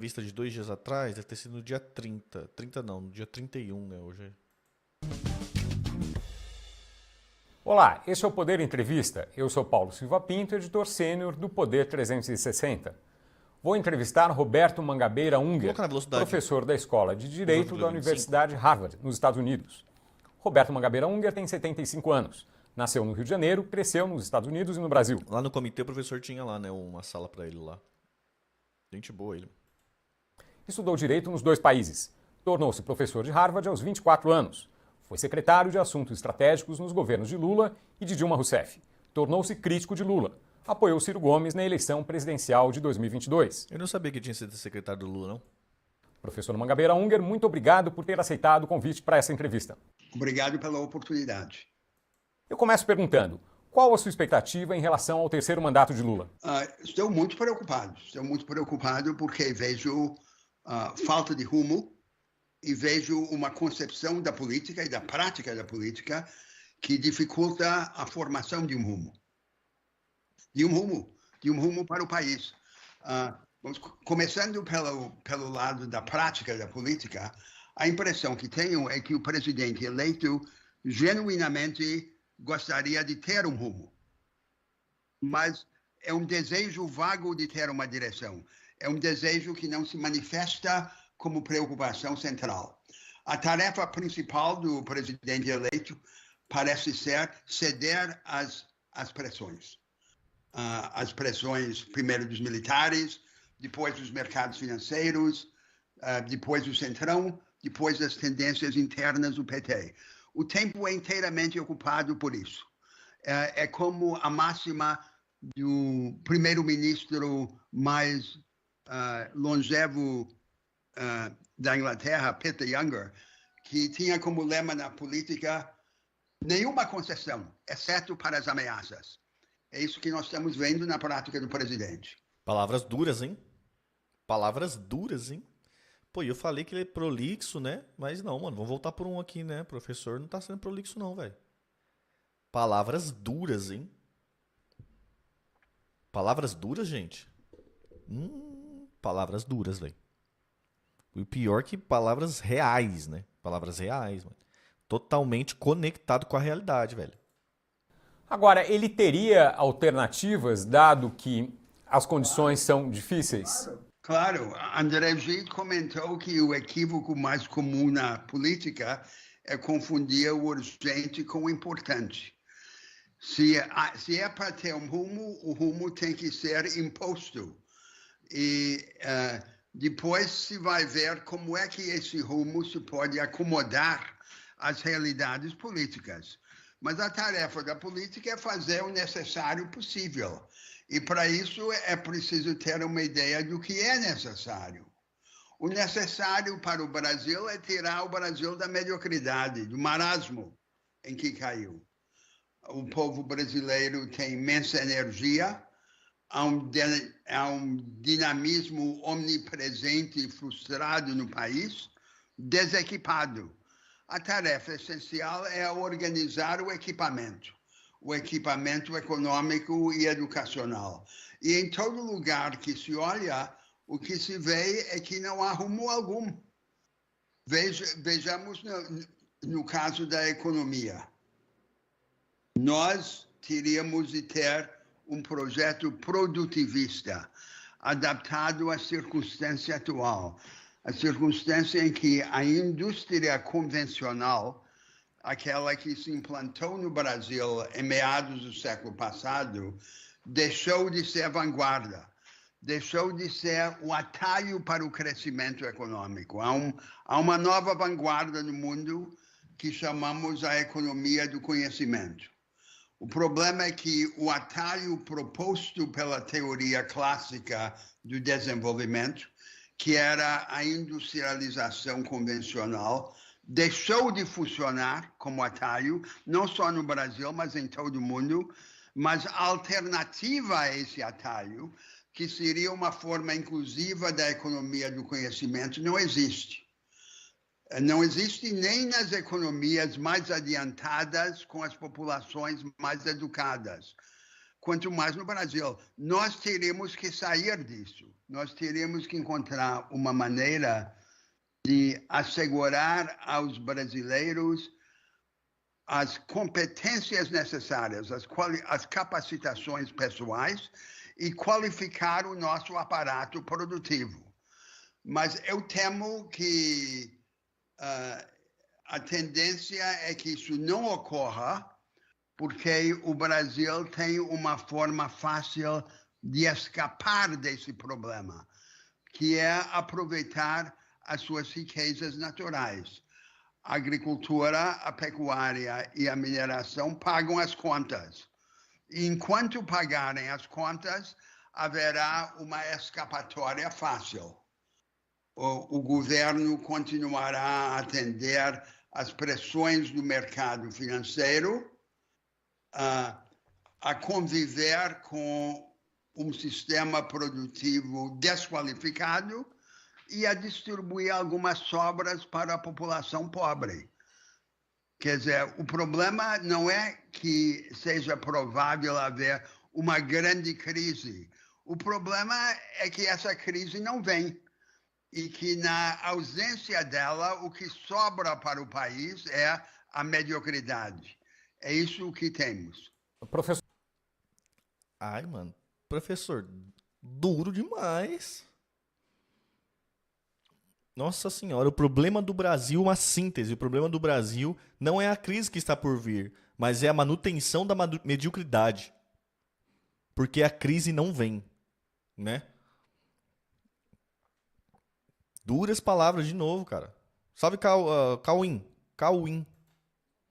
Vista de 2 dias atrás, deve ter sido no dia 30. 30 não, no dia 31, né, hoje. Olá, esse é o Poder Entrevista. Eu sou Paulo Silva Pinto, editor sênior do Poder 360. Vou entrevistar Roberto Mangabeira Unger, professor da Escola de Direito da Universidade Harvard, nos Estados Unidos. Roberto Mangabeira Unger tem 75 anos. Nasceu no Rio de Janeiro, cresceu nos Estados Unidos e no Brasil. Lá no comitê o professor tinha lá, né, uma sala pra ele lá. Gente boa ele. Estudou Direito nos 2 países. Tornou-se professor de Harvard aos 24 anos. Foi secretário de Assuntos Estratégicos nos governos de Lula e de Dilma Rousseff. Tornou-se crítico de Lula. Apoiou Ciro Gomes na eleição presidencial de 2022. Eu não sabia que tinha sido secretário do Lula, não. Professor Mangabeira Unger, muito obrigado por ter aceitado o convite para essa entrevista. Obrigado pela oportunidade. Eu começo perguntando, qual a sua expectativa em relação ao 3º mandato de Lula? Estou muito preocupado porque vejo falta de rumo e vejo uma concepção da política e da prática da política que dificulta a formação de um rumo. De um rumo para o país. Começando pelo lado da prática da política, a impressão que tenho é que o presidente eleito genuinamente gostaria de ter um rumo, mas é um desejo vago de ter uma direção. É um desejo que não se manifesta como preocupação central. A tarefa principal do presidente eleito parece ser ceder às pressões. As pressões, primeiro dos militares, depois dos mercados financeiros, depois do Centrão, depois das tendências internas do PT. O tempo é inteiramente ocupado por isso. É como a máxima do primeiro-ministro mais longevo da Inglaterra, Peter Younger, que tinha como lema na política nenhuma concessão, exceto para as ameaças. É isso que nós estamos vendo na prática do presidente. Palavras duras, hein? Palavras duras, hein? Pô, eu falei que ele é prolixo, né? Mas não, mano, vamos voltar por um aqui, né? O professor não tá sendo prolixo não, velho. Palavras duras, hein? Palavras duras, gente? Palavras duras, velho. E o pior que palavras reais, né? Palavras reais, mano. Totalmente conectado com a realidade, velho. Agora, ele teria alternativas, dado que as condições são difíceis? Claro, André Gide comentou que o equívoco mais comum na política é confundir o urgente com o importante. Se é para ter um rumo, o rumo tem que ser imposto. E depois se vai ver como é que esse rumo se pode acomodar às realidades políticas. Mas a tarefa da política é fazer o necessário possível. E para isso é preciso ter uma ideia do que é necessário. O necessário para o Brasil é tirar o Brasil da mediocridade, do marasmo em que caiu. O povo brasileiro tem imensa energia, há um dinamismo omnipresente e frustrado no país, desequipado. A tarefa essencial é organizar o equipamento econômico e educacional. E em todo lugar que se olha, o que se vê é que não há rumo algum. Vejamos no caso da economia. Nós teríamos de ter um projeto produtivista, adaptado à circunstância atual. A circunstância em que a indústria convencional, aquela que se implantou no Brasil em meados do século passado, deixou de ser vanguarda, deixou de ser o atalho para o crescimento econômico. Há uma nova vanguarda no mundo que chamamos a economia do conhecimento. O problema é que o atalho proposto pela teoria clássica do desenvolvimento, que era a industrialização convencional, deixou de funcionar como atalho, não só no Brasil, mas em todo o mundo. Mas a alternativa a esse atalho, que seria uma forma inclusiva da economia do conhecimento, não existe. Não existe nem nas economias mais adiantadas com as populações mais educadas. quanto mais no Brasil. Nós teremos que sair disso. Nós teremos que encontrar uma maneira de assegurar aos brasileiros as competências necessárias, as capacitações pessoais e qualificar o nosso aparato produtivo. Mas eu temo que a tendência é que isso não ocorra, porque o Brasil tem uma forma fácil de escapar desse problema, que é aproveitar as suas riquezas naturais. A agricultura, a pecuária e a mineração pagam as contas. E enquanto pagarem as contas, haverá uma escapatória fácil. O governo continuará a atender às pressões do mercado financeiro, a conviver com um sistema produtivo desqualificado e a distribuir algumas sobras para a população pobre. Quer dizer, o problema não é que seja provável haver uma grande crise. O problema é que essa crise não vem e que, na ausência dela, o que sobra para o país é a mediocridade. É isso que temos. Professor. Ai, mano. Professor, duro demais. Nossa senhora, o problema do Brasil, uma síntese, o problema do Brasil não é a crise que está por vir, mas é a manutenção da mediocridade. Porque a crise não vem, né? Duras palavras de novo, cara. Salve, Cauim.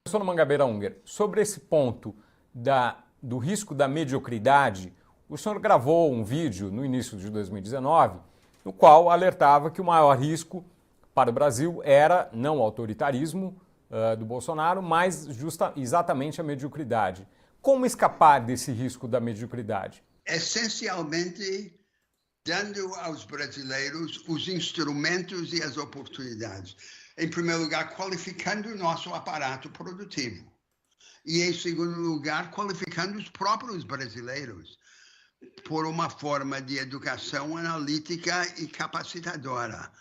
Professor Mangabeira Unger, sobre esse ponto do risco da mediocridade, o senhor gravou um vídeo no início de 2019, no qual alertava que o maior risco para o Brasil era não o autoritarismo do Bolsonaro, mas exatamente a mediocridade. Como escapar desse risco da mediocridade? Essencialmente, dando aos brasileiros os instrumentos e as oportunidades. Em primeiro lugar, qualificando o nosso aparato produtivo. E, em segundo lugar, qualificando os próprios brasileiros por uma forma de educação analítica e capacitadora.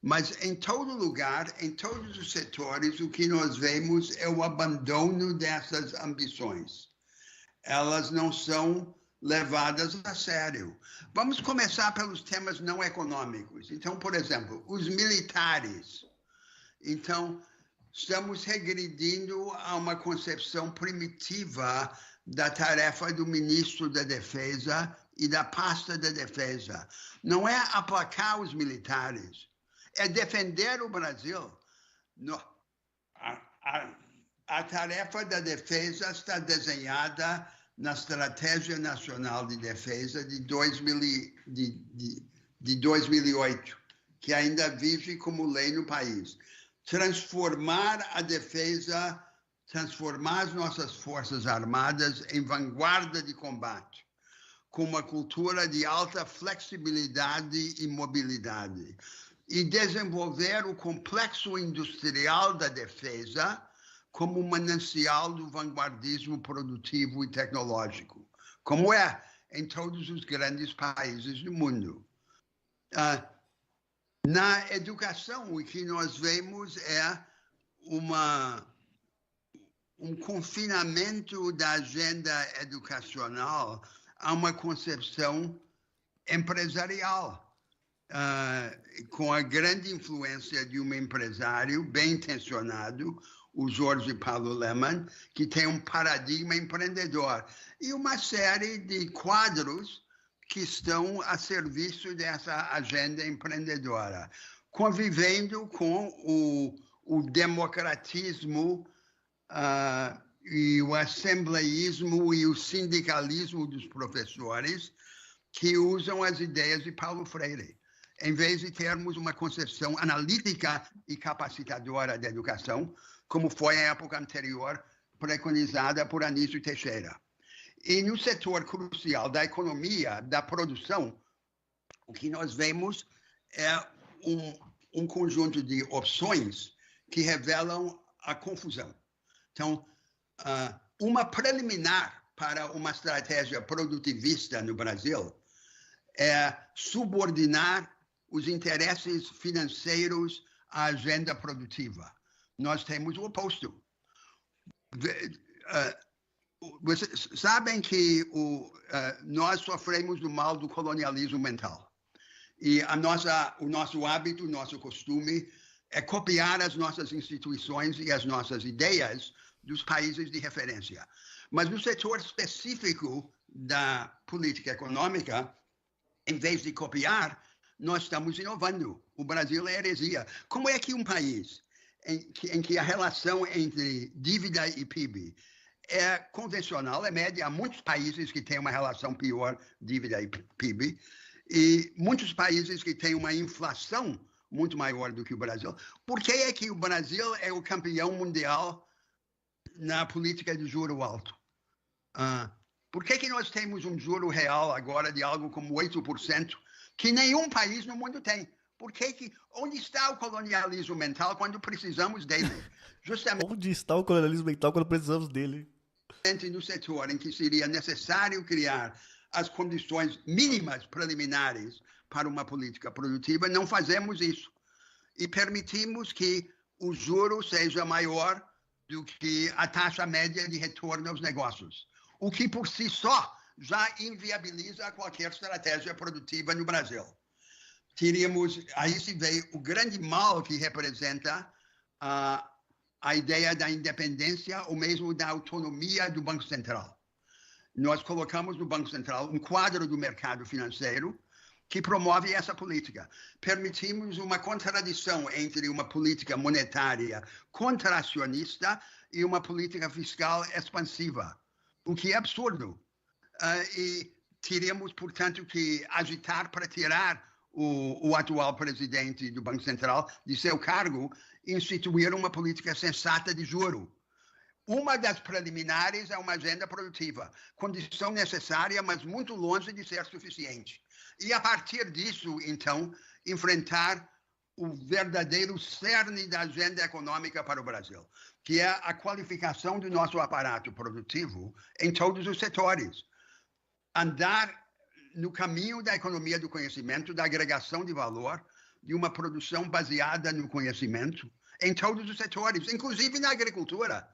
Mas, em todo lugar, em todos os setores, o que nós vemos é o abandono dessas ambições. Elas não são levadas a sério. Vamos começar pelos temas não econômicos. Então, por exemplo, os militares. Então, estamos regredindo a uma concepção primitiva da tarefa do ministro da Defesa e da pasta da Defesa. Não é aplacar os militares, é defender o Brasil. A tarefa da defesa está desenhada na Estratégia Nacional de Defesa de 2008, que ainda vive como lei no país. Transformar a defesa, transformar as nossas Forças Armadas em vanguarda de combate, com uma cultura de alta flexibilidade e mobilidade, e desenvolver o complexo industrial da defesa como um manancial do vanguardismo produtivo e tecnológico, como é em todos os grandes países do mundo. Na educação, o que nós vemos é um confinamento da agenda educacional a uma concepção empresarial, com a grande influência de um empresário bem intencionado, o Jorge Paulo Lemann, que tem um paradigma empreendedor, e uma série de quadros que estão a serviço dessa agenda empreendedora, convivendo com o democratismo e o assembleísmo e o sindicalismo dos professores que usam as ideias de Paulo Freire. Em vez de termos uma concepção analítica e capacitadora da educação, como foi a época anterior preconizada por Anísio Teixeira. E no setor crucial da economia, da produção, o que nós vemos é um conjunto de opções que revelam a confusão. Então, uma preliminar para uma estratégia produtivista no Brasil é subordinar os interesses financeiros à agenda produtiva. Nós temos o oposto. Vocês sabem que nós sofremos do mal do colonialismo mental. E o nosso hábito, o nosso costume é copiar as nossas instituições e as nossas ideias dos países de referência. Mas no setor específico da política econômica, em vez de copiar, nós estamos inovando. O Brasil é heresia. Como é que um país em que a relação entre dívida e PIB é convencional, é média, há muitos países que têm uma relação pior, dívida e PIB, e muitos países que têm uma inflação muito maior do que o Brasil. Por que é que o Brasil é o campeão mundial na política de juro alto? Por que nós temos um juro real agora de algo como 8%, que nenhum país no mundo tem? Onde está o colonialismo mental quando precisamos dele? Justamente. Onde está o colonialismo mental quando precisamos dele? No setor em que seria necessário criar as condições mínimas preliminares para uma política produtiva, não fazemos isso. E permitimos que o juro seja maior do que a taxa média de retorno aos negócios, o que por si só já inviabiliza qualquer estratégia produtiva no Brasil. Aí se vê o grande mal que representa a ideia da independência ou mesmo da autonomia do Banco Central. Nós colocamos no Banco Central um quadro do mercado financeiro que promove essa política. Permitimos uma contradição entre uma política monetária contracionista e uma política fiscal expansiva, o que é absurdo. E teríamos, portanto, que agitar para tirar o atual presidente do Banco Central de seu cargo e instituir uma política sensata de juro. Uma das preliminares é uma agenda produtiva, condição necessária, mas muito longe de ser suficiente. E, a partir disso, então, enfrentar o verdadeiro cerne da agenda econômica para o Brasil, que é a qualificação do nosso aparato produtivo em todos os setores. Andar no caminho da economia do conhecimento, da agregação de valor, de uma produção baseada no conhecimento, em todos os setores, inclusive na agricultura,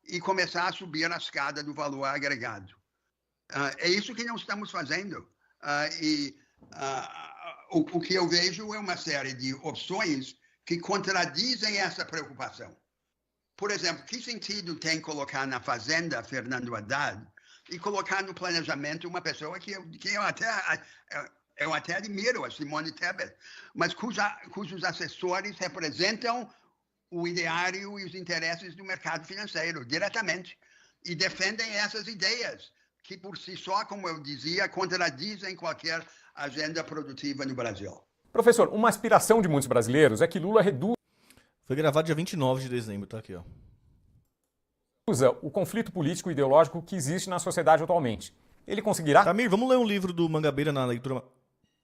e começar a subir a escada do valor agregado. É isso que não estamos fazendo. O que eu vejo é uma série de opções que contradizem essa preocupação. Por exemplo, que sentido tem colocar na Fazenda Fernando Haddad e colocar no planejamento uma pessoa que eu até admiro, a Simone Tebet, mas cujos assessores representam o ideário e os interesses do mercado financeiro diretamente e defendem essas ideias que, por si só, como eu dizia, contradizem qualquer agenda produtiva no Brasil. Professor, uma aspiração de muitos brasileiros é que Lula reduza... Foi gravado dia 29 de dezembro, tá aqui, ó. O conflito político e ideológico que existe na sociedade atualmente. Ele conseguirá... Tamir, vamos ler um livro do Mangabeira na leitura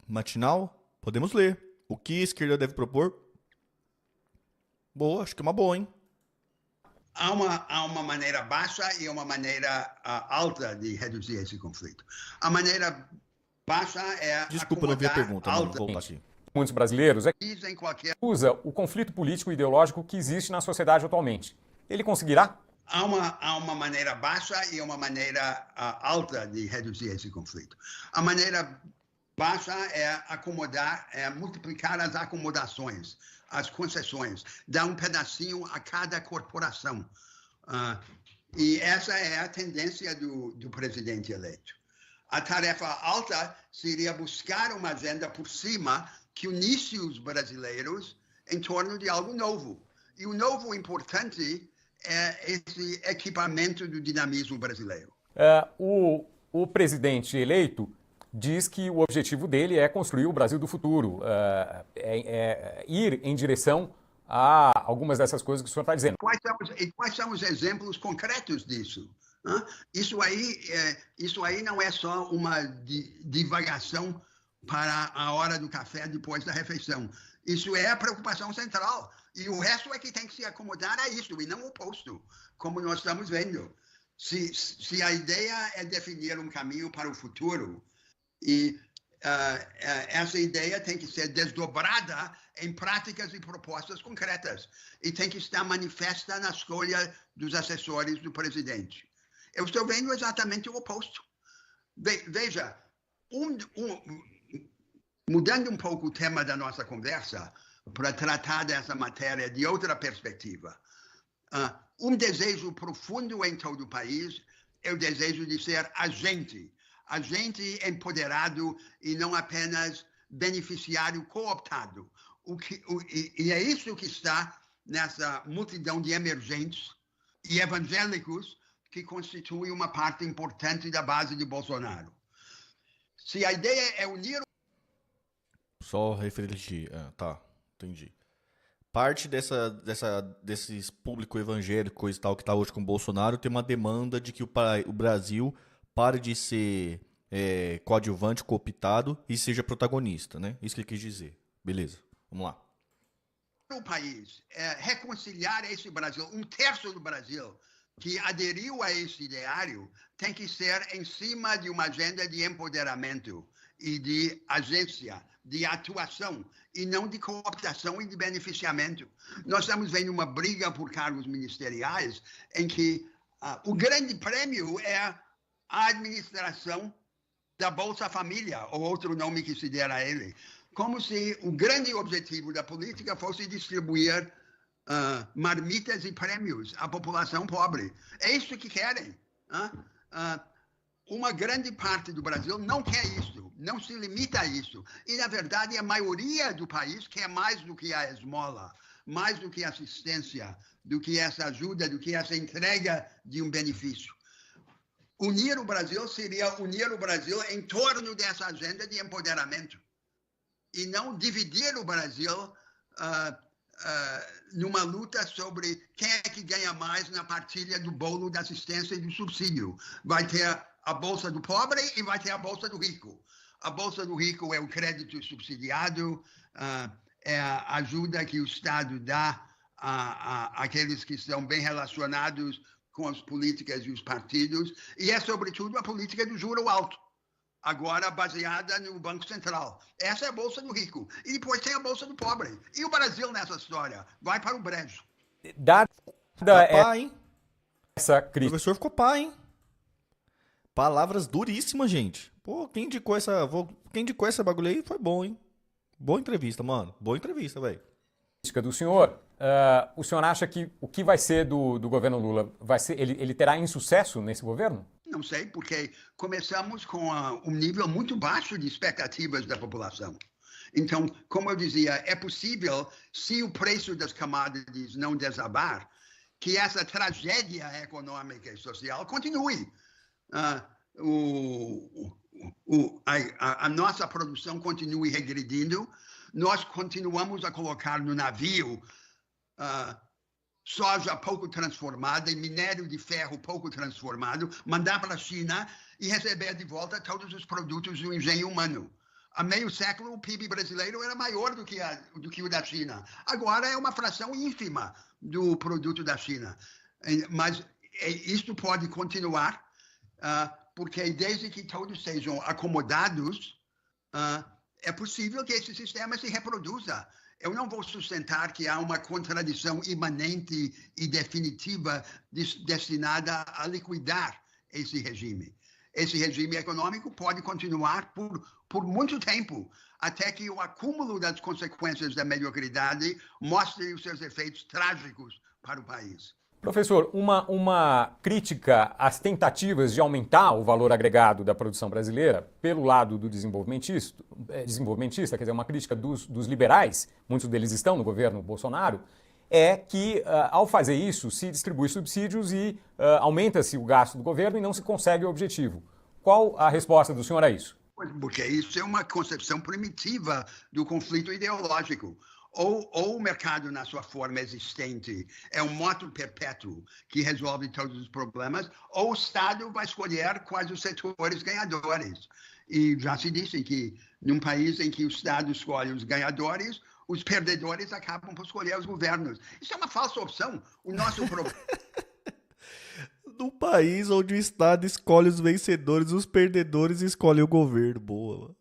matinal? Podemos ler. O que a esquerda deve propor? Boa, acho que é uma boa, hein? Há uma maneira baixa e uma maneira alta de reduzir esse conflito. A maneira baixa é... Desculpa, não vi a pergunta, vou voltar aqui. Muitos brasileiros usa o conflito político e ideológico que existe na sociedade atualmente. Ele conseguirá? Há uma maneira baixa e uma maneira alta de reduzir esse conflito. A maneira baixa é multiplicar as acomodações, as concessões, dar um pedacinho a cada corporação. E essa é a tendência do presidente eleito. A tarefa alta seria buscar uma agenda por cima que unisse os brasileiros em torno de algo novo. E o novo importante é esse equipamento do dinamismo brasileiro. O presidente eleito diz que o objetivo dele é construir o Brasil do futuro, ir em direção a algumas dessas coisas que o senhor está dizendo. Quais são os exemplos concretos disso? Isso aí não é só uma divagação para a hora do café depois da refeição. Isso é a preocupação central. E o resto é que tem que se acomodar a isso, e não o oposto, como nós estamos vendo. Se a ideia é definir um caminho para o futuro, e essa ideia tem que ser desdobrada em práticas e propostas concretas, e tem que estar manifesta na escolha dos assessores do presidente. Eu estou vendo exatamente o oposto. Veja, mudando um pouco o tema da nossa conversa, para tratar dessa matéria de outra perspectiva, um desejo profundo em todo o país é o desejo de ser agente empoderado e não apenas beneficiário cooptado. E é isso que está nessa multidão de emergentes e evangélicos que constitui uma parte importante da base de Bolsonaro. Se a ideia é unir... Só refletir. Tá, entendi. Parte desses público evangélico e tal que está hoje com o Bolsonaro tem uma demanda de que o Brasil pare de ser coadjuvante, cooptado e seja protagonista, né? Isso que ele quis dizer. Beleza, vamos lá. O país reconciliar esse Brasil, um terço do Brasil que aderiu a esse ideário, tem que ser em cima de uma agenda de empoderamento e de agência, de atuação, e não de cooptação e de beneficiamento. Nós estamos vendo uma briga por cargos ministeriais em que o grande prêmio é a administração da Bolsa Família, ou outro nome que se der a ele. Como se o grande objetivo da política fosse distribuir marmitas e prêmios à população pobre. É isso que querem. Uma grande parte do Brasil não quer isso, não se limita a isso. E, na verdade, a maioria do país quer mais do que a esmola, mais do que a assistência, do que essa ajuda, do que essa entrega de um benefício. Unir o Brasil seria unir o Brasil em torno dessa agenda de empoderamento e não dividir o Brasil numa luta sobre quem é que ganha mais na partilha do bolo da assistência e do subsídio. Vai ter a Bolsa do Pobre e vai ter a Bolsa do Rico. A Bolsa do Rico é o crédito subsidiado, é a ajuda que o Estado dá àqueles que estão bem relacionados com as políticas e os partidos, e é, sobretudo, a política do juro alto, agora baseada no Banco Central. Essa é a Bolsa do Rico. E depois tem a Bolsa do Pobre. E o Brasil nessa história? Vai para o brejo. Essa crise. O professor ficou pá, hein? Palavras duríssimas, gente. Pô, quem indicou essa bagulho aí foi bom, hein? Boa entrevista, mano. Boa entrevista, velho. Do senhor, o senhor acha que o que vai ser do governo Lula, ele terá insucesso nesse governo? Não sei, porque começamos com um nível muito baixo de expectativas da população. Então, como eu dizia, é possível, se o preço das commodities não desabar, que essa tragédia econômica e social continue. A nossa produção continue regredindo, nós continuamos a colocar no navio soja pouco transformada e minério de ferro pouco transformado, mandar para a China e receber de volta todos os produtos do engenho humano. Há meio século, o PIB brasileiro era maior do que o da China. Agora é uma fração ínfima do produto da China. Mas isto pode continuar, porque desde que todos sejam acomodados, é possível que esse sistema se reproduza. Eu não vou sustentar que há uma contradição imanente e definitiva destinada a liquidar esse regime. Esse regime econômico pode continuar por muito tempo, até que o acúmulo das consequências da mediocridade mostre os seus efeitos trágicos para o país. Professor, uma crítica às tentativas de aumentar o valor agregado da produção brasileira pelo lado do desenvolvimentista, quer dizer, uma crítica dos liberais, muitos deles estão no governo Bolsonaro, é que, ao fazer isso, se distribui subsídios e aumenta-se o gasto do governo e não se consegue o objetivo. Qual a resposta do senhor a isso? Porque isso é uma concepção primitiva do conflito ideológico. Ou o mercado, na sua forma existente, é um moto perpétuo que resolve todos os problemas, ou o Estado vai escolher quais os setores ganhadores. E já se disse que, num país em que o Estado escolhe os ganhadores, os perdedores acabam por escolher os governos. Isso é uma falsa opção. O nosso problema... do país onde o Estado escolhe os vencedores, os perdedores escolhem o governo. Boa, mano.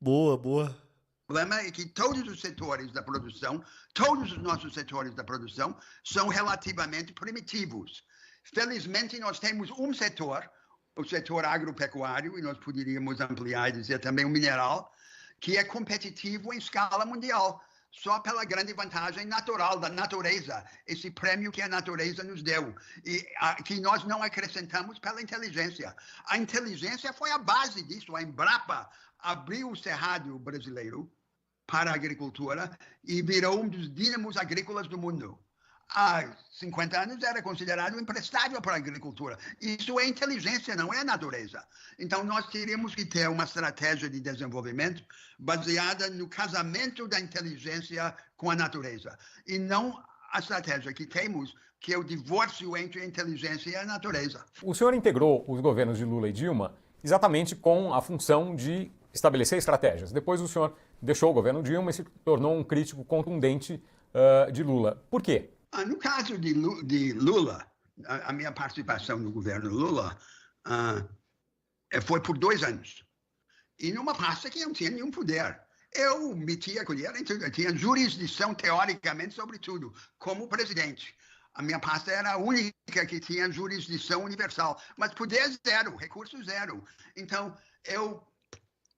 Boa, boa. O problema é que todos os setores da produção, todos os nossos setores da produção são relativamente primitivos. Felizmente, nós temos um setor, o setor agropecuário, e nós poderíamos ampliar e dizer também o mineral, que é competitivo em escala mundial, só pela grande vantagem natural da natureza, esse prêmio que a natureza nos deu, e que nós não acrescentamos pela inteligência. A inteligência foi a base disso. A Embrapa abriu o cerrado brasileiro para a agricultura e virou um dos dínamos agrícolas do mundo. Há 50 anos era considerado imprestável para a agricultura. Isso é inteligência, não é a natureza. Então, nós teríamos que ter uma estratégia de desenvolvimento baseada no casamento da inteligência com a natureza. E não a estratégia que temos, que é o divórcio entre a inteligência e a natureza. O senhor integrou os governos de Lula e Dilma exatamente com a função de estabelecer estratégias. Depois o senhor deixou o governo Dilma e se tornou um crítico contundente de Lula. Por quê? No caso de Lula, a minha participação no governo Lula foi por 2 anos. E numa pasta que não tinha nenhum poder. Eu metia a colher, eu tinha jurisdição teoricamente sobre tudo, como presidente. A minha pasta era a única que tinha jurisdição universal, mas poder zero, recurso zero. Então, eu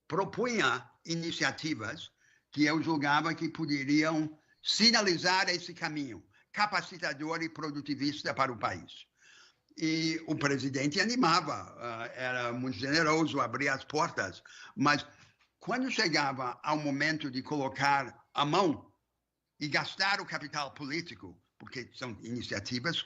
propunha iniciativas que eu julgava que poderiam sinalizar esse caminho capacitador e produtivista para o país. E o presidente animava, era muito generoso, abria as portas, mas quando chegava ao momento de colocar a mão e gastar o capital político, porque são iniciativas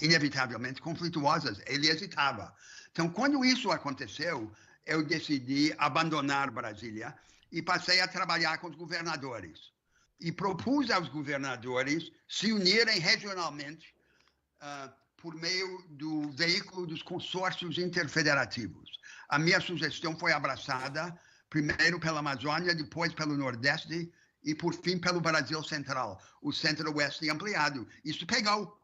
inevitavelmente conflituosas, ele hesitava. Então, quando isso aconteceu, eu decidi abandonar Brasília e passei a trabalhar com os governadores. E propus aos governadores se unirem regionalmente por meio do veículo dos consórcios interfederativos. A minha sugestão foi abraçada primeiro pela Amazônia, depois pelo Nordeste e, por fim, pelo Brasil Central, o Centro-Oeste ampliado. Isso pegou.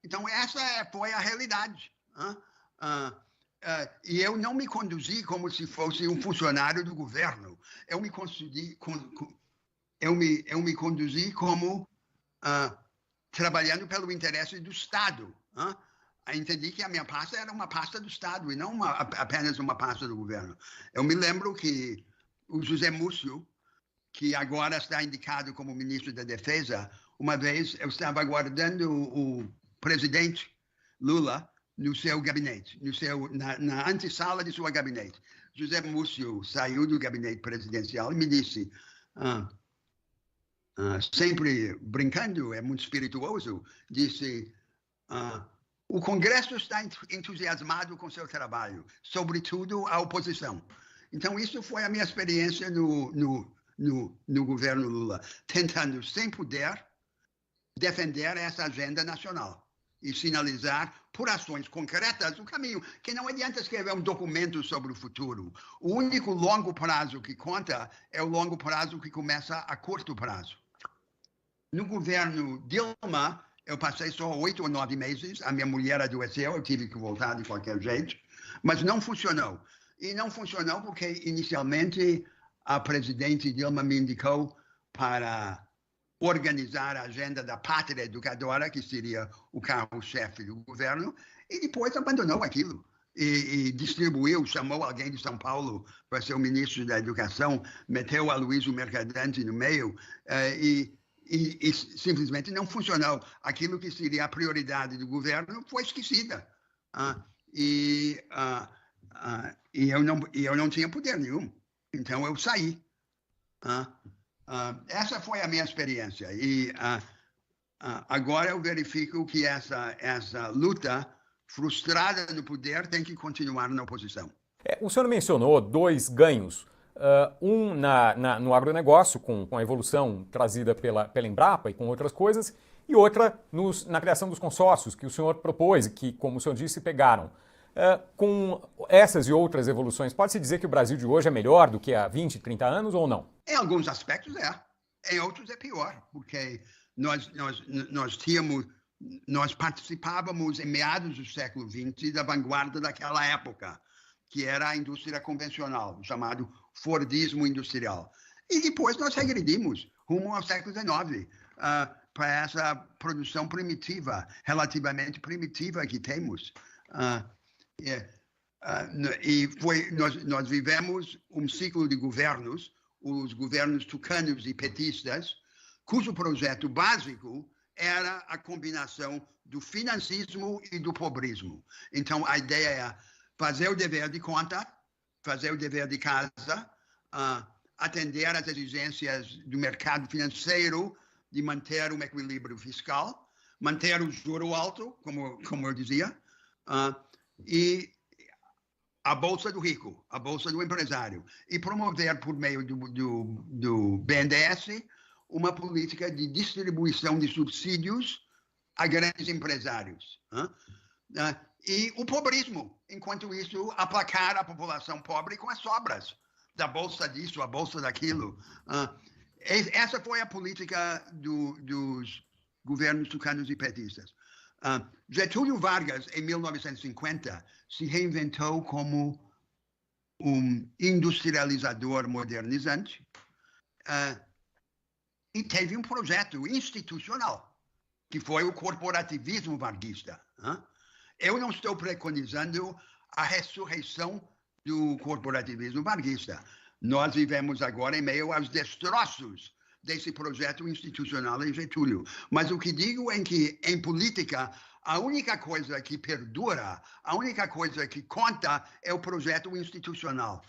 Então, essa foi a realidade. E eu não me conduzi como se fosse um funcionário do governo. Eu me conduzi como trabalhando pelo interesse do Estado. Entendi que a minha pasta era uma pasta do Estado e não apenas uma pasta do governo. Eu me lembro que o José Múcio, que agora está indicado como ministro da Defesa, uma vez eu estava aguardando o presidente Lula no seu gabinete, na antessala de seu gabinete. José Múcio saiu do gabinete presidencial e me disse, sempre brincando, é muito espirituoso, disse, o Congresso está entusiasmado com seu trabalho, sobretudo a oposição. Então, isso foi a minha experiência no governo Lula, tentando, sem poder, defender essa agenda nacional e sinalizar, por ações concretas, o caminho, que não adianta escrever um documento sobre o futuro. O único longo prazo que conta é o longo prazo que começa a curto prazo. No governo Dilma, eu passei só 8 ou 9 meses, a minha mulher adoeceu, eu tive que voltar de qualquer jeito, mas não funcionou. E não funcionou porque, inicialmente, a presidente Dilma me indicou para organizar a agenda da Pátria Educadora, que seria o carro-chefe do governo, e depois abandonou aquilo. E distribuiu, chamou alguém de São Paulo para ser o ministro da Educação, meteu a Luiz Mercadante no meio, e simplesmente não funcionou. Aquilo que seria a prioridade do governo foi esquecida. E eu não tinha poder nenhum. Então, eu saí. Essa foi a minha experiência. E agora eu verifico que essa luta frustrada no poder tem que continuar na oposição. O senhor mencionou 2 ganhos. Um no agronegócio, com a evolução trazida pela Embrapa e com outras coisas, e outra na criação dos consórcios que o senhor propôs e que, como o senhor disse, pegaram. Com essas e outras evoluções, pode-se dizer que o Brasil de hoje é melhor do que há 20, 30 anos ou não? Em alguns aspectos é. Em outros é pior, porque nós tínhamos nós participávamos, em meados do século XX, da vanguarda daquela época, que era a indústria convencional, chamado Fordismo industrial. E depois nós regredimos rumo ao século XIX, para essa produção primitiva, relativamente primitiva que temos. Nós vivemos um ciclo de governos, os governos tucanos e petistas, cujo projeto básico era a combinação do financismo e do pobrismo. Então, a ideia é fazer o dever de conta, fazer o dever de casa, atender às exigências do mercado financeiro, de manter um equilíbrio fiscal, manter o juro alto, como eu dizia, e a bolsa do rico, a bolsa do empresário, e promover por meio do BNDES uma política de distribuição de subsídios a grandes empresários. E o pobrismo, enquanto isso, aplacar a população pobre com as sobras da bolsa disso, a bolsa daquilo. Essa foi a política dos governos tucanos e petistas. Getúlio Vargas, em 1950, se reinventou como um industrializador modernizante e teve um projeto institucional, que foi o corporativismo varguista. Eu não estou preconizando a ressurreição do corporativismo varguista. Nós vivemos agora em meio aos destroços desse projeto institucional em Getúlio. Mas o que digo é que, em política, a única coisa que perdura, a única coisa que conta é o projeto institucional.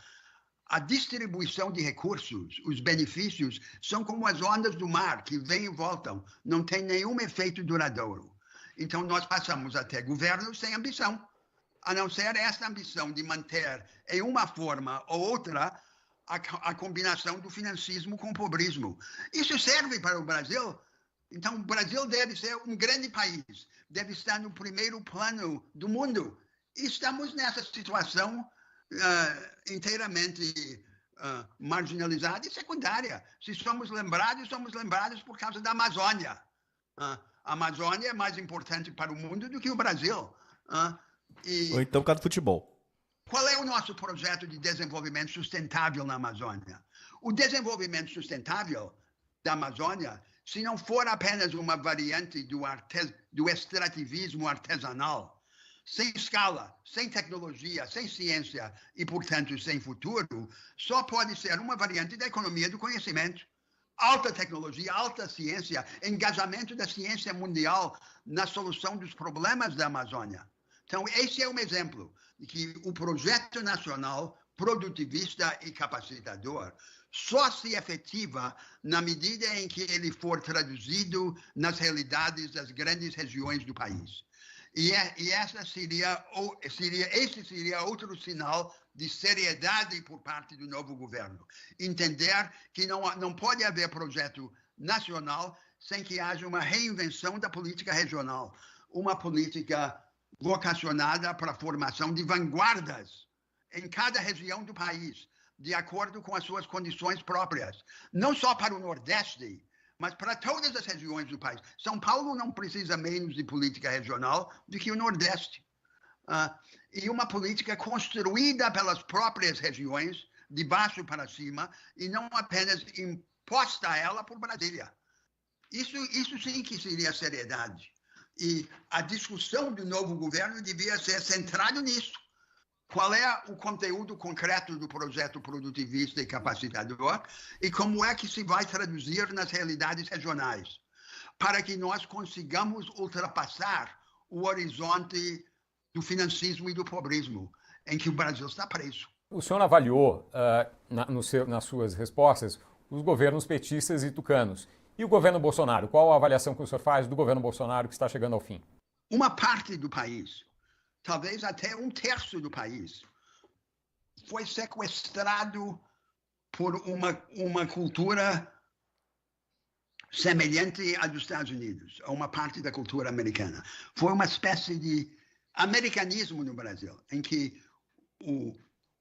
A distribuição de recursos, os benefícios, são como as ondas do mar, que vêm e voltam, não tem nenhum efeito duradouro. Então, nós passamos a ter governos sem ambição, a não ser essa ambição de manter, em uma forma ou outra, a combinação do financismo com o pobrismo. Isso serve para o Brasil. Então, o Brasil deve ser um grande país, deve estar no primeiro plano do mundo. E estamos nessa situação inteiramente marginalizada e secundária. Se somos lembrados por causa da Amazônia. A Amazônia é mais importante para o mundo do que o Brasil. Ou então por causa do futebol. Qual é o nosso projeto de desenvolvimento sustentável na Amazônia? O desenvolvimento sustentável da Amazônia, se não for apenas uma variante do extrativismo artesanal, sem escala, sem tecnologia, sem ciência e, portanto, sem futuro, só pode ser uma variante da economia do conhecimento. Alta tecnologia, alta ciência, engajamento da ciência mundial na solução dos problemas da Amazônia. Então, esse é um exemplo de que o projeto nacional produtivista e capacitador só se efetiva na medida em que ele for traduzido nas realidades das grandes regiões do país. E esse seria outro sinal de seriedade por parte do novo governo. Entender que não pode haver projeto nacional sem que haja uma reinvenção da política regional, uma política vocacionada para a formação de vanguardas em cada região do país, de acordo com as suas condições próprias. Não só para o Nordeste, mas para todas as regiões do país. São Paulo não precisa menos de política regional do que o Nordeste. E uma política construída pelas próprias regiões, de baixo para cima, e não apenas imposta a ela por Brasília. Isso sim que seria seriedade. E a discussão do novo governo devia ser centrada nisso. Qual é o conteúdo concreto do projeto produtivista e capacitador e como é que se vai traduzir nas realidades regionais, para que nós consigamos ultrapassar o horizonte do financismo e do pobrismo, em que o Brasil está preso. O senhor avaliou, nas suas respostas, os governos petistas e tucanos. E o governo Bolsonaro? Qual a avaliação que o senhor faz do governo Bolsonaro que está chegando ao fim? Uma parte do país, talvez até um terço do país, foi sequestrado por uma cultura semelhante à dos Estados Unidos, a uma parte da cultura americana. Foi uma espécie de americanismo no Brasil, em que,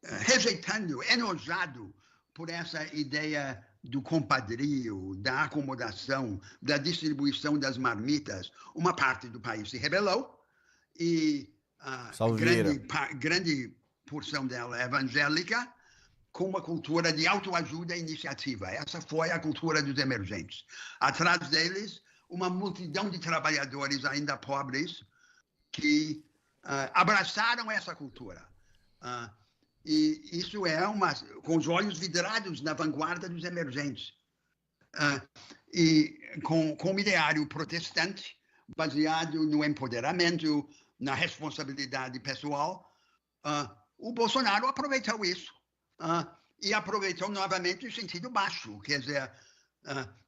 rejeitando, enojado por essa ideia do compadrio, da acomodação, da distribuição das marmitas, uma parte do país se rebelou e a grande porção dela é evangélica, com uma cultura de autoajuda e iniciativa. Essa foi a cultura dos emergentes. Atrás deles, uma multidão de trabalhadores ainda pobres que abraçaram essa cultura. E isso com os olhos vidrados na vanguarda dos emergentes. E com um ideário protestante, baseado no empoderamento, na responsabilidade pessoal, o Bolsonaro aproveitou isso. E aproveitou novamente o sentido baixo. Quer dizer,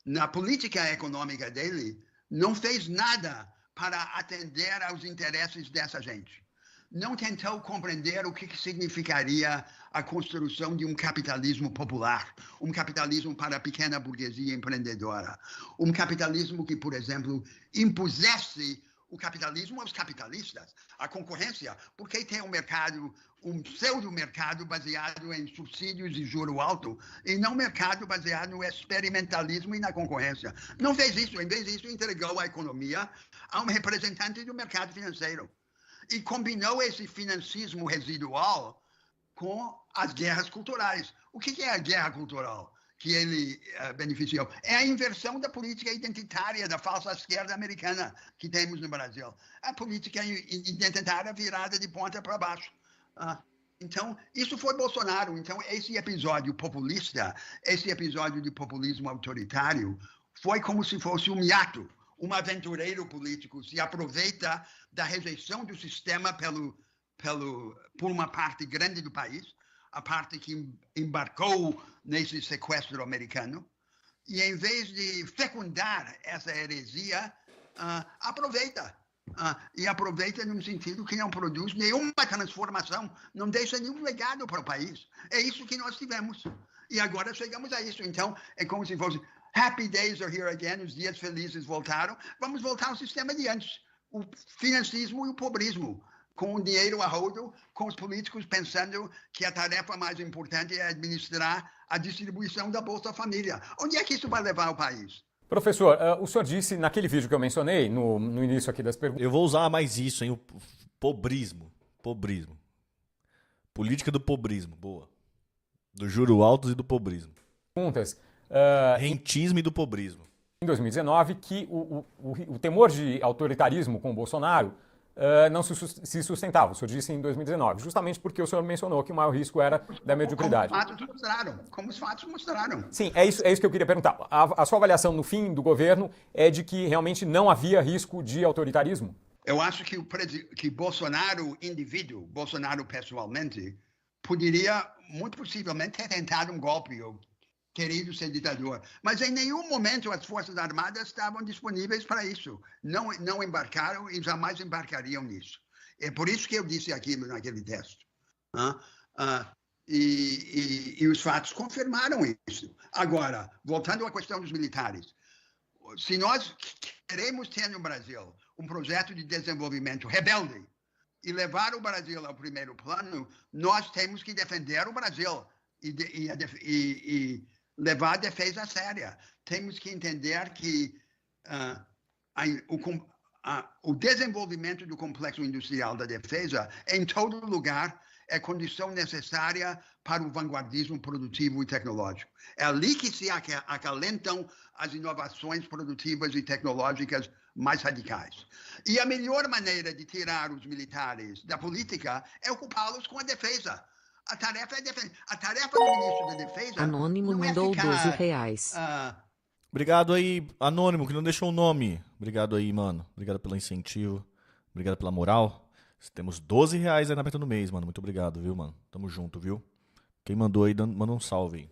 na política econômica dele, não fez nada para atender aos interesses dessa gente. Não tentou compreender o que significaria a construção de um capitalismo popular, um capitalismo para a pequena burguesia empreendedora, um capitalismo que, por exemplo, impusesse o capitalismo aos capitalistas, a concorrência, porque tem um pseudo-mercado baseado em subsídios e juro alto, e não mercado baseado no experimentalismo e na concorrência. Não fez isso, em vez disso, entregou a economia a um representante do mercado financeiro. E combinou esse financismo residual com as guerras culturais. O que é a guerra cultural que ele beneficiou? É a inversão da política identitária da falsa esquerda americana que temos no Brasil. A política identitária virada de ponta para baixo. Então, isso foi Bolsonaro. Então, esse episódio populista, esse episódio de populismo autoritário, foi como se fosse um hiato. Um aventureiro político se aproveita da rejeição do sistema por uma parte grande do país, a parte que embarcou nesse sequestro americano, e em vez de fecundar essa heresia, aproveita. E aproveita num sentido que não produz nenhuma transformação, não deixa nenhum legado para o país. É isso que nós tivemos. E agora chegamos a isso. Então, é como se fosse happy days are here again, os dias felizes voltaram. Vamos voltar ao sistema de antes, o financismo e o pobrismo, com o dinheiro a rodo, com os políticos pensando que a tarefa mais importante é administrar a distribuição da Bolsa Família. Onde é que isso vai levar o país? Professor, o senhor disse naquele vídeo que eu mencionei, no início aqui das perguntas... Eu vou usar mais isso, hein? O pobrismo. Pobrismo. Política do pobrismo. Boa. Do juro altos e do pobrismo. Rentismo e do pobrismo. Em 2019, que o temor de autoritarismo com o Bolsonaro não se sustentava. O senhor disse em 2019, justamente porque o senhor mencionou que o maior risco era da mediocridade. Como os fatos mostraram. Sim, é isso que eu queria perguntar. A sua avaliação no fim do governo é de que realmente não havia risco de autoritarismo? Eu acho que Bolsonaro, indivíduo, Bolsonaro pessoalmente, poderia, muito possivelmente, ter tentado um golpe, ou querido ser ditador. Mas em nenhum momento as Forças Armadas estavam disponíveis para isso. Não embarcaram e jamais embarcariam nisso. É por isso que eu disse aquilo naquele texto. E os fatos confirmaram isso. Agora, voltando à questão dos militares, se nós queremos ter no Brasil um projeto de desenvolvimento rebelde e levar o Brasil ao primeiro plano, nós temos que defender o Brasil e levar a defesa séria. Temos que entender que o desenvolvimento do complexo industrial da defesa, em todo lugar, é condição necessária para o vanguardismo produtivo e tecnológico. É ali que se acalentam as inovações produtivas e tecnológicas mais radicais. E a melhor maneira de tirar os militares da política é ocupá-los com a defesa. A tarefa do ministro da Defesa... Anônimo mandou R$12. Obrigado aí, Anônimo, que não deixou o nome. Obrigado aí, mano. Obrigado pelo incentivo. Obrigado pela moral. Temos R$12 aí na meta do mês, mano. Muito obrigado, viu, mano? Tamo junto, viu? Quem mandou aí, manda um salve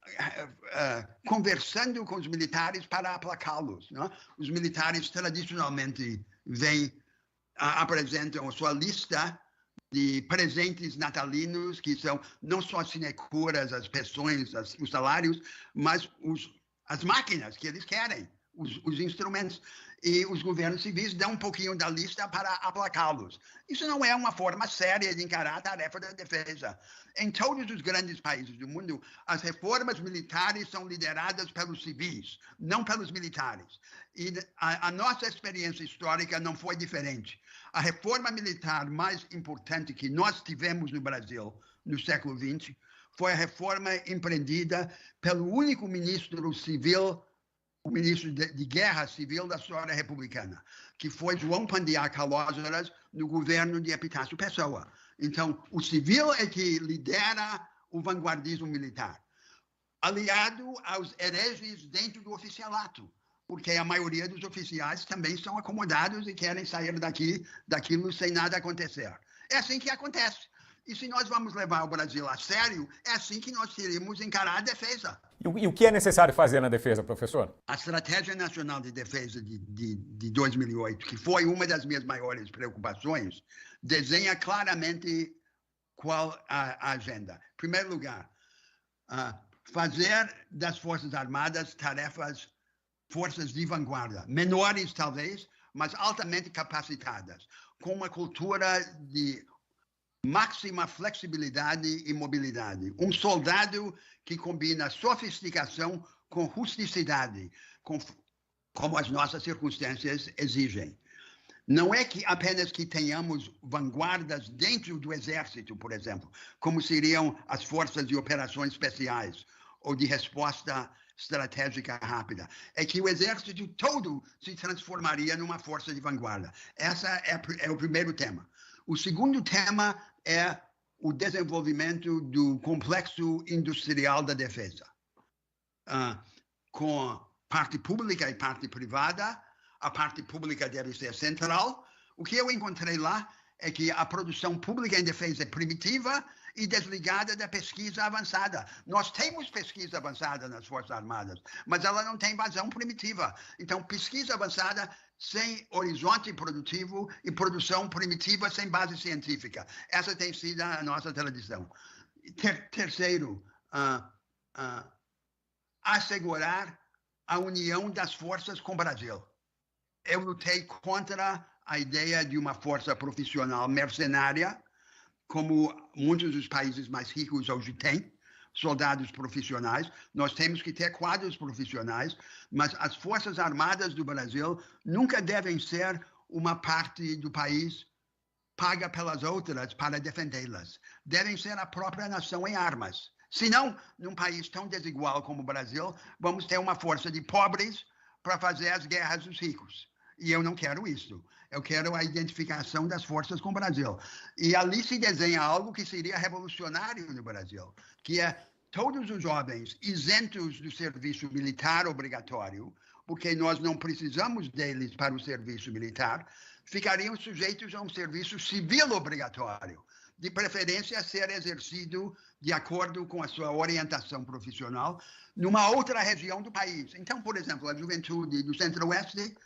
aí. Conversando com os militares para aplacá-los. Né? Os militares tradicionalmente apresentam a sua lista de presentes natalinos, que são não só sinecuras, as pensões, os salários, mas as máquinas que eles querem, os instrumentos, e os governos civis dão um pouquinho da lista para aplacá-los. Isso não é uma forma séria de encarar a tarefa da defesa. Em todos os grandes países do mundo, as reformas militares são lideradas pelos civis, não pelos militares. E a nossa experiência histórica não foi diferente. A reforma militar mais importante que nós tivemos no Brasil no século XX foi a reforma empreendida pelo único ministro civil, o ministro de Guerra Civil da história republicana, que foi João Pandiá Calósaras, no governo de Epitácio Pessoa. Então, o civil é que lidera o vanguardismo militar, aliado aos hereges dentro do oficialato, porque a maioria dos oficiais também são acomodados e querem sair daquilo sem nada acontecer. É assim que acontece. E se nós vamos levar o Brasil a sério, é assim que nós teríamos encarar a defesa. E o que é necessário fazer na defesa, professor? A Estratégia Nacional de Defesa de 2008, que foi uma das minhas maiores preocupações, desenha claramente qual a agenda. Em primeiro lugar, fazer das Forças Armadas forças de vanguarda, menores talvez, mas altamente capacitadas, com uma cultura de máxima flexibilidade e mobilidade. Um soldado que combina sofisticação com rusticidade, como as nossas circunstâncias exigem. Não é que apenas que tenhamos vanguardas dentro do Exército, por exemplo, como seriam as forças de operações especiais ou de resposta estratégica rápida. É que o Exército todo se transformaria numa força de vanguarda. Esse é o primeiro tema. O segundo tema é o desenvolvimento do complexo industrial da defesa, com parte pública e parte privada. A parte pública deve ser central. O que eu encontrei lá é que a produção pública em defesa é primitiva e desligada da pesquisa avançada. Nós temos pesquisa avançada nas Forças Armadas, mas ela não tem vazão primitiva. Então, pesquisa avançada sem horizonte produtivo e produção primitiva sem base científica. Essa tem sido a nossa tradição. Terceiro, assegurar a união das forças com o Brasil. Eu lutei contra a ideia de uma força profissional mercenária, como muitos dos países mais ricos hoje têm, soldados profissionais. Nós temos que ter quadros profissionais, mas as Forças Armadas do Brasil nunca devem ser uma parte do país paga pelas outras para defendê-las. Devem ser a própria nação em armas. Senão, num país tão desigual como o Brasil, vamos ter uma força de pobres para fazer as guerras dos ricos. E eu não quero isso. Eu quero a identificação das forças com o Brasil. E ali se desenha algo que seria revolucionário no Brasil, que é todos os jovens isentos do serviço militar obrigatório, porque nós não precisamos deles para o serviço militar, ficariam sujeitos a um serviço civil obrigatório, de preferência a ser exercido de acordo com a sua orientação profissional numa outra região do país. Então, por exemplo, a juventude do Centro-Oeste,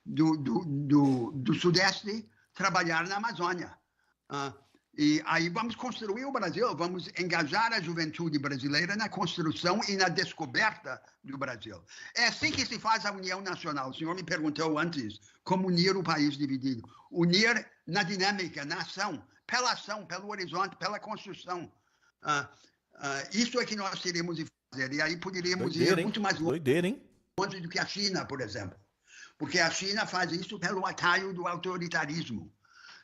do Sudeste, trabalhar na Amazônia. E aí vamos construir o Brasil, vamos engajar a juventude brasileira na construção e na descoberta do Brasil. É assim que se faz a união nacional. O senhor me perguntou antes como unir o país dividido. Unir na dinâmica, na ação, pelo horizonte, pela construção. Isso é que nós teríamos de fazer. E aí poderíamos ir muito mais longe do que a China, por exemplo. Porque a China faz isso pelo atalho do autoritarismo.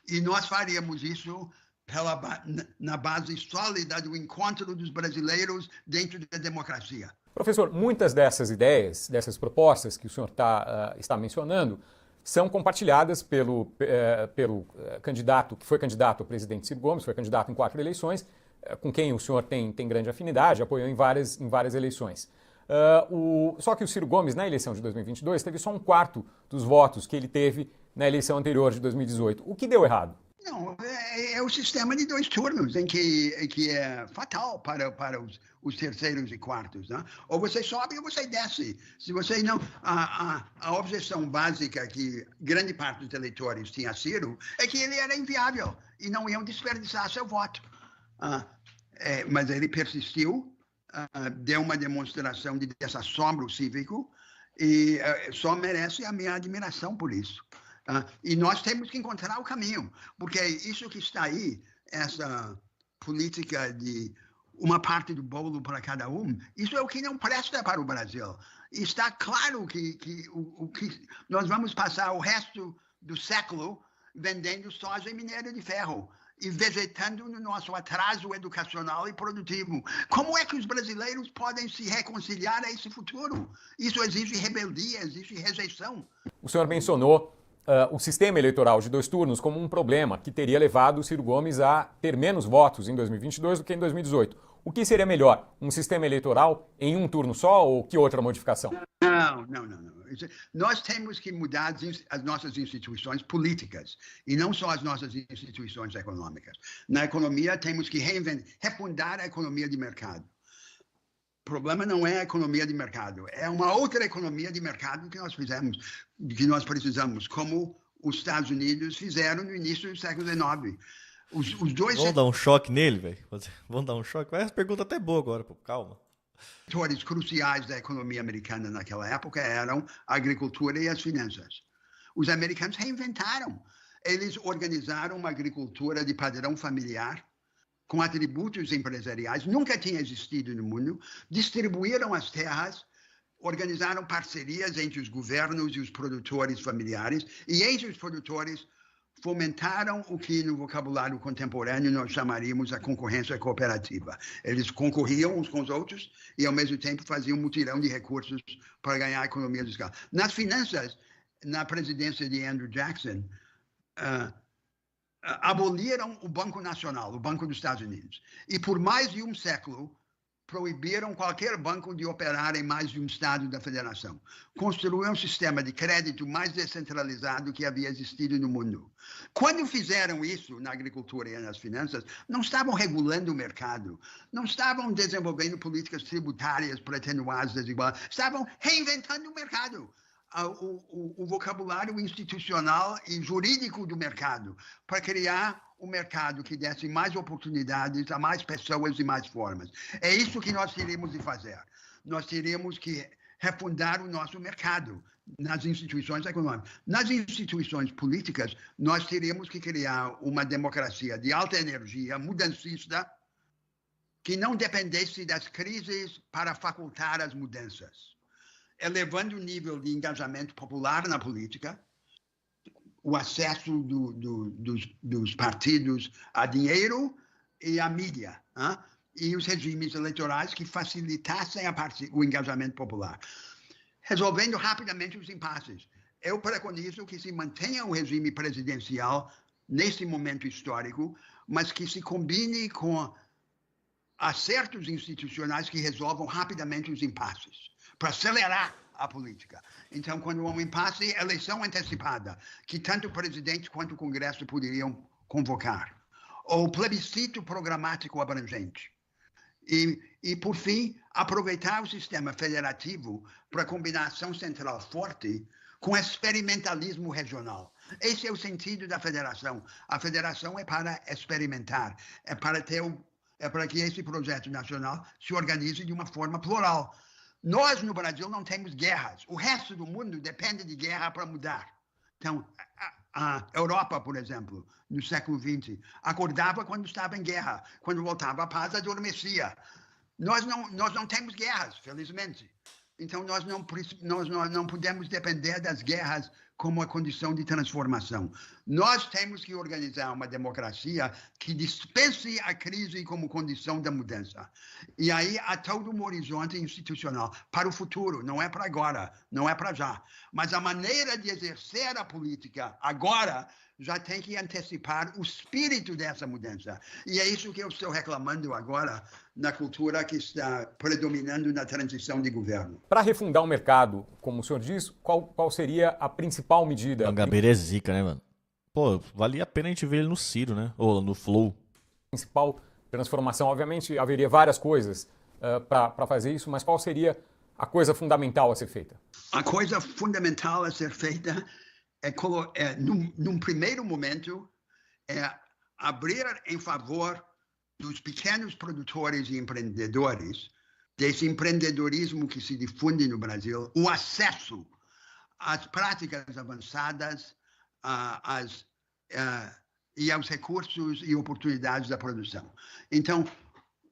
E nós faríamos isso na base sólida do encontro dos brasileiros dentro da democracia. Professor, muitas dessas ideias, dessas propostas que o senhor está mencionando, são compartilhadas pelo candidato, que foi candidato ao presidente Ciro Gomes, foi candidato em 4 eleições, com quem o senhor tem grande afinidade, apoiou em várias eleições. Só que o Ciro Gomes, na eleição de 2022, teve só 1/4 dos votos que ele teve na eleição anterior de 2018. O que deu errado? Não, é o sistema de 2 turnos, em que é fatal para os terceiros e quartos. Né? Ou você sobe ou você desce. Se você não... A objeção básica que grande parte dos eleitores tinha a Ciro é que ele era inviável e não iam desperdiçar seu voto. Mas ele persistiu, deu uma demonstração de desassombro cívico E só merece a minha admiração por isso. E nós temos que encontrar o caminho, porque isso que está aí, essa política de uma parte do bolo para cada um, isso é o que não presta para o Brasil. E está claro que nós vamos passar o resto do século vendendo soja e minério de ferro e vegetando no nosso atraso educacional e produtivo. Como é que os brasileiros podem se reconciliar a esse futuro? Isso exige rebeldia, exige rejeição. O senhor mencionou o sistema eleitoral de 2 turnos como um problema que teria levado o Ciro Gomes a ter menos votos em 2022 do que em 2018. O que seria melhor? Um sistema eleitoral em um turno só ou que outra modificação? Não. Nós temos que mudar as nossas instituições políticas e não só as nossas instituições econômicas. Na economia, temos que refundar a economia de mercado. O problema não é a economia de mercado, é uma outra economia de mercado que nós precisamos, como os Estados Unidos fizeram no início do século XIX. Os dois... Vamos dar um choque nele, velho? Vamos dar um choque? Essa pergunta até boa agora, pô. Calma. Os setores cruciais da economia americana naquela época eram a agricultura e as finanças. Os americanos reinventaram. Eles organizaram uma agricultura de padrão familiar, com atributos empresariais, nunca tinha existido no mundo, distribuíram as terras, organizaram parcerias entre os governos e os produtores familiares, e entre os produtores fomentaram o que no vocabulário contemporâneo nós chamaríamos a concorrência cooperativa. Eles concorriam uns com os outros e, ao mesmo tempo, faziam um mutirão de recursos para ganhar a economia de escala. Nas finanças, na presidência de Andrew Jackson, aboliram o Banco Nacional, o Banco dos Estados Unidos. E por mais de um século, proibiram qualquer banco de operar em mais de um estado da federação. Construíram um sistema de crédito mais descentralizado que havia existido no mundo. Quando fizeram isso na agricultura e nas finanças, não estavam regulando o mercado, não estavam desenvolvendo políticas tributárias para atenuar as desigualdades, estavam reinventando o mercado. O vocabulário institucional e jurídico do mercado para criar um mercado que desse mais oportunidades a mais pessoas e mais formas. É isso que nós teríamos de fazer. Nós teríamos que refundar o nosso mercado nas instituições econômicas. Nas instituições políticas, nós teríamos que criar uma democracia de alta energia, mudancista, que não dependesse das crises para facultar as mudanças, elevando o nível de engajamento popular na política, o acesso dos partidos a dinheiro e à mídia, e os regimes eleitorais que facilitassem o engajamento popular, resolvendo rapidamente os impasses. Eu preconizo que se mantenha o regime presidencial nesse momento histórico, mas que se combine com acertos institucionais que resolvam rapidamente os impasses, para acelerar a política. Então, quando há um impasse, eleição antecipada, que tanto o presidente quanto o Congresso poderiam convocar. Ou plebiscito programático abrangente. E, por fim, aproveitar o sistema federativo para combinação central forte com experimentalismo regional. Esse é o sentido da federação. A federação é para experimentar, é para que esse projeto nacional se organize de uma forma plural. Nós, no Brasil, não temos guerras. O resto do mundo depende de guerra para mudar. Então, a Europa, por exemplo, no século XX, acordava quando estava em guerra. Quando voltava à paz, adormecia. Nós não temos guerras, felizmente. Então, nós não podemos depender das guerras como a condição de transformação. Nós temos que organizar uma democracia que dispense a crise como condição da mudança. E aí há todo um horizonte institucional para o futuro, não é para agora, não é para já. Mas a maneira de exercer a política agora já tem que antecipar o espírito dessa mudança. E é isso que eu estou reclamando agora na cultura que está predominando na transição de governo. Para refundar o mercado, como o senhor diz, qual seria a principal medida? Mangabeira é zica, né, mano? Pô, valia a pena a gente ver ele no Ciro, né? Ou no Flow. Principal transformação, obviamente, haveria várias coisas para fazer isso, mas qual seria a coisa fundamental a ser feita? A coisa fundamental a ser feita num primeiro momento, é abrir em favor dos pequenos produtores e empreendedores desse empreendedorismo que se difunde no Brasil, o acesso às práticas avançadas e aos recursos e oportunidades da produção. Então,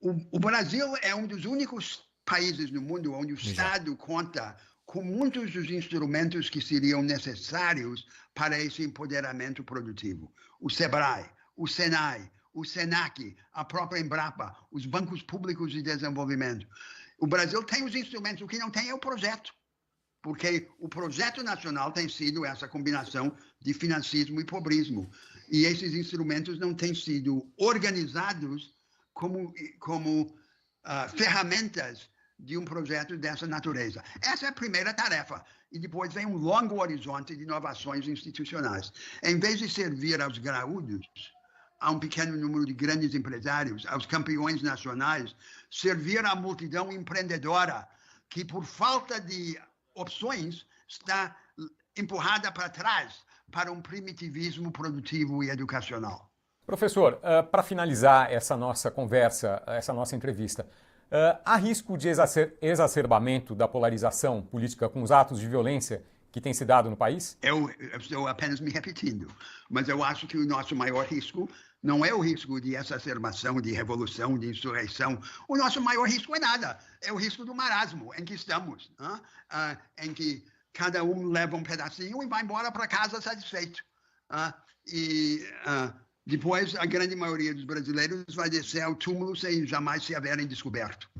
o Brasil é um dos únicos países no mundo onde o Estado conta com muitos dos instrumentos que seriam necessários para esse empoderamento produtivo. O SEBRAE, o SENAI, o SENAC, a própria Embrapa, os bancos públicos de desenvolvimento. O Brasil tem os instrumentos, o que não tem é o projeto, porque o projeto nacional tem sido essa combinação de financismo e pobrismo. E esses instrumentos não têm sido organizados como ferramentas de um projeto dessa natureza. Essa é a primeira tarefa. E depois vem um longo horizonte de inovações institucionais. Em vez de servir aos graúdos, a um pequeno número de grandes empresários, aos campeões nacionais, servir à multidão empreendedora, que por falta de opções está empurrada para trás para um primitivismo produtivo e educacional. Professor, para finalizar essa nossa conversa, essa nossa entrevista, há risco de exacerbamento da polarização política com os atos de violência que tem se dado no país? Eu estou apenas me repetindo, mas eu acho que o nosso maior risco não é o risco de exacerbação, de revolução, de insurreição. O nosso maior risco é nada. É o risco do marasmo em que estamos, em que cada um leva um pedacinho e vai embora para casa satisfeito. Depois, a grande maioria dos brasileiros vai descer ao túmulo sem jamais se haverem descoberto.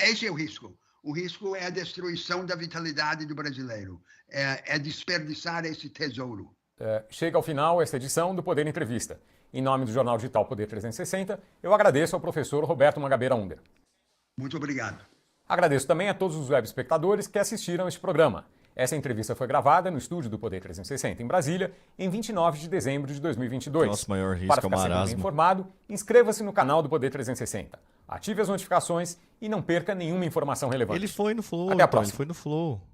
Esse é o risco. O risco é a destruição da vitalidade do brasileiro. É desperdiçar esse tesouro. Chega ao final esta edição do Poder Entrevista. Em nome do Jornal Digital Poder 360, eu agradeço ao professor Roberto Mangabeira Unger. Muito obrigado. Agradeço também a todos os web espectadores que assistiram este programa. Essa entrevista foi gravada no estúdio do Poder 360 em Brasília, em 29 de dezembro de 2022. Nosso maior risco Para ficar sempre bem informado, inscreva-se no canal do Poder 360. Ative as notificações e não perca nenhuma informação relevante. Ele foi no Flow. Até a próxima. Ele foi no Flow.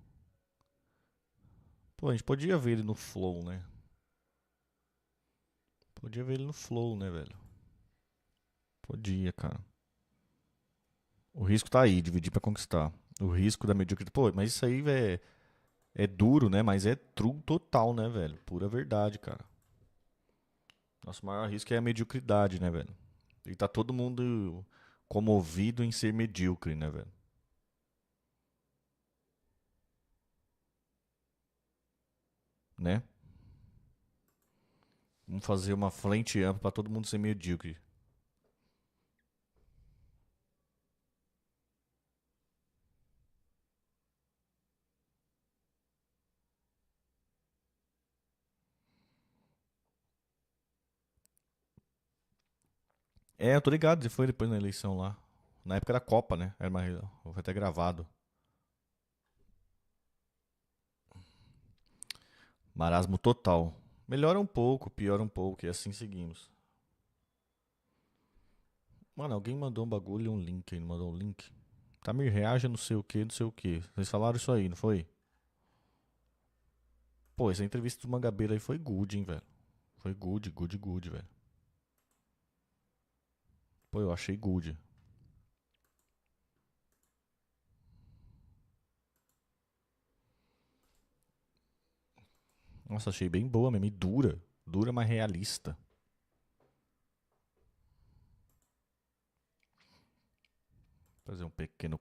Pô, a gente podia ver ele no Flow, né? Podia ver ele no Flow, né, velho? Podia, cara. O risco tá aí, dividir pra conquistar. O risco da mediocridade. Pô, mas isso aí, velho, é duro, né? Mas é true total, né, velho? Pura verdade, cara. Nosso maior risco é a mediocridade, né, velho? E tá todo mundo comovido em ser medíocre, né, velho? Né? Vamos fazer uma frente ampla pra todo mundo ser medíocre. Eu tô ligado, ele foi depois na eleição lá. Na época da Copa, né? Foi até gravado. Marasmo total. Melhora um pouco, piora um pouco, e assim seguimos. Mano, alguém mandou um bagulho e um link aí, não mandou um link? Tamir, reaja não sei o que, não sei o que. Vocês falaram isso aí, não foi? Pô, essa entrevista do Mangabeira aí foi good, hein, velho. Foi good, velho. Pô, eu achei good. Nossa, achei bem boa mesmo, e dura. Dura, mas realista. Fazer um pequeno